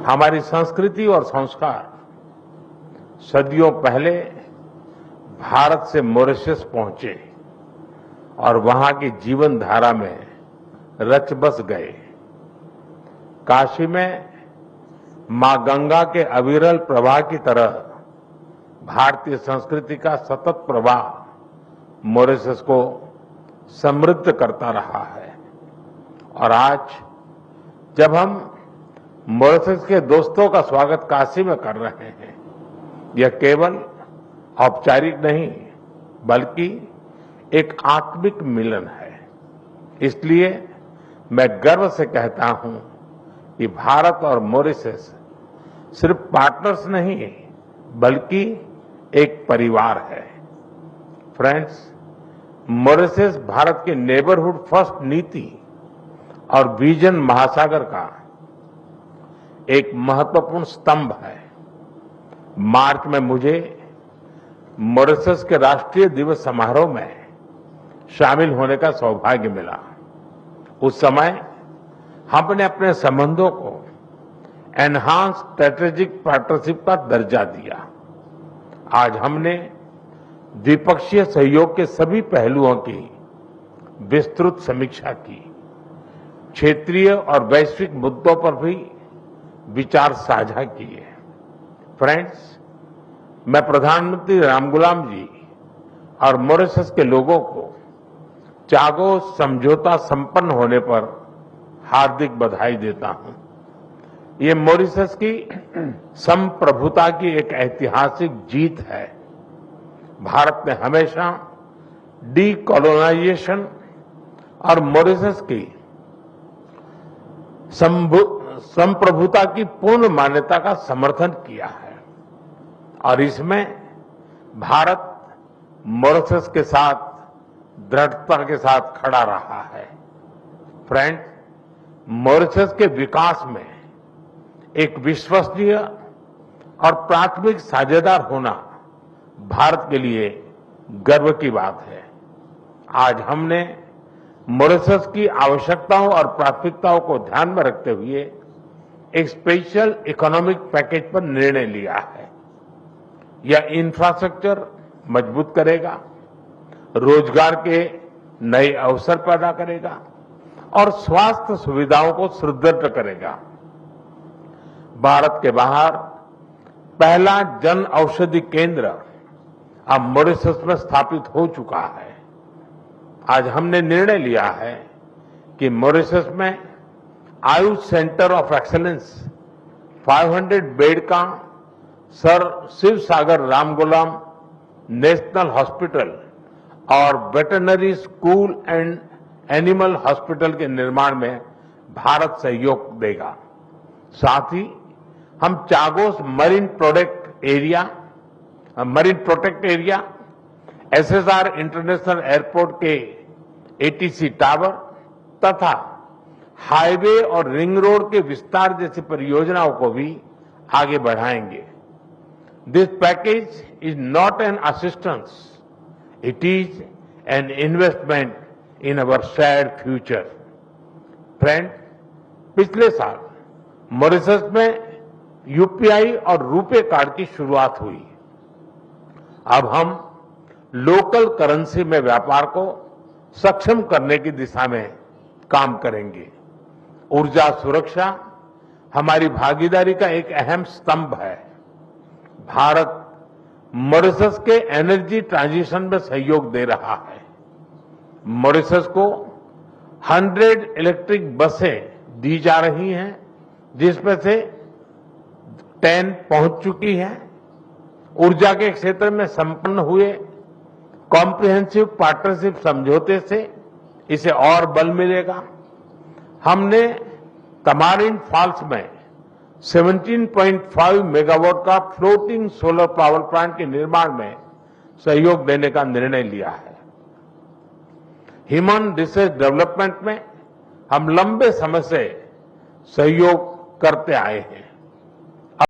हमारी संस्कृति और संस्कार सदियों पहले भारत से मॉरिशस पहुंचे और वहां की जीवन धारा में रच बस गए। काशी में मां गंगा के अविरल प्रवाह की तरह भारतीय संस्कृति का सतत प्रवाह मॉरिशस को समृद्ध करता रहा है। और आज जब हम मॉरिशस के दोस्तों का स्वागत काशी में कर रहे हैं, यह केवल औपचारिक नहीं बल्कि एक आत्मिक मिलन है। इसलिए मैं गर्व से कहता हूं कि भारत और मॉरिशस सिर्फ पार्टनर्स नहीं बल्कि एक परिवार है। फ्रेंड्स, मॉरिशस भारत की नेबरहुड फर्स्ट नीति और विजन महासागर का एक महत्वपूर्ण स्तंभ है। मार्च में मुझे मॉरिशस के राष्ट्रीय दिवस समारोह में शामिल होने का सौभाग्य मिला। उस समय हमने अपने संबंधों को एनहांस स्ट्रेटेजिक पार्टनरशिप का दर्जा दिया। आज हमने द्विपक्षीय सहयोग के सभी पहलुओं की विस्तृत समीक्षा की। क्षेत्रीय और वैश्विक मुद्दों पर भी विचार साझा किए। फ्रेंड्स, मैं प्रधानमंत्री रामगुलाम जी और मॉरिशस के लोगों को चागोस समझौता संपन्न होने पर हार्दिक बधाई देता हूं। ये मॉरिशस की संप्रभुता की एक ऐतिहासिक जीत है। भारत ने हमेशा डीकोलोनाइजेशन और मॉरिशस की संप्रभुता की पूर्ण मान्यता का समर्थन किया है और इसमें भारत मॉरिशस के साथ दृढ़ता के साथ खड़ा रहा है। फ्रेंड, मॉरिशस के विकास में एक विश्वसनीय और प्राथमिक साझेदार होना भारत के लिए गर्व की बात है। आज हमने मॉरिशस की आवश्यकताओं और प्राथमिकताओं को ध्यान में रखते हुए एक स्पेशल इकोनॉमिक पैकेज पर निर्णय लिया है। यह इंफ्रास्ट्रक्चर मजबूत करेगा, रोजगार के नए अवसर पैदा करेगा और स्वास्थ्य सुविधाओं को सुदृढ़ करेगा। भारत के बाहर पहला जन औषधि केंद्र अब मॉरिशस में स्थापित हो चुका है। आज हमने निर्णय लिया है कि मॉरिशस में Ayush centre of excellence 500 bed का सर शिव सागर रामगुलाम नेशनल हॉस्पिटल और veterinary school and animal hospital के निर्माण में भारत सहयोग देगा। साथ ही हम Chagos marine protect area, SSR international airport के एटीसी टावर तथा हाईवे और रिंग रोड के विस्तार जैसी परियोजनाओं को भी आगे बढ़ाएंगे। This package is not an assistance, it is an investment in our shared future. Friend, पिछले साल मॉरिशस में यूपीआई और रुपे कार्ड की शुरुआत हुई। अब हम लोकल करेंसी में व्यापार को सक्षम करने की दिशा में काम करेंगे। ऊर्जा सुरक्षा हमारी भागीदारी का एक अहम स्तंभ है। भारत मॉरिशस के एनर्जी ट्रांजिशन में सहयोग दे रहा है। मॉरिशस को 100 इलेक्ट्रिक बसें दी जा रही हैं, जिसमें से 10 पहुंच चुकी हैं। ऊर्जा के क्षेत्र में संपन्न हुए कॉम्प्रिहेंसिव पार्टनरशिप समझौते से इसे और बल मिलेगा। हमने तमारिन फॉल्स में 17.5 मेगावाट का फ्लोटिंग सोलर पावर प्लांट के निर्माण में सहयोग देने का निर्णय लिया है। ह्यूमन रिसोर्स डेवलपमेंट में हम लंबे समय से सहयोग करते आए हैं।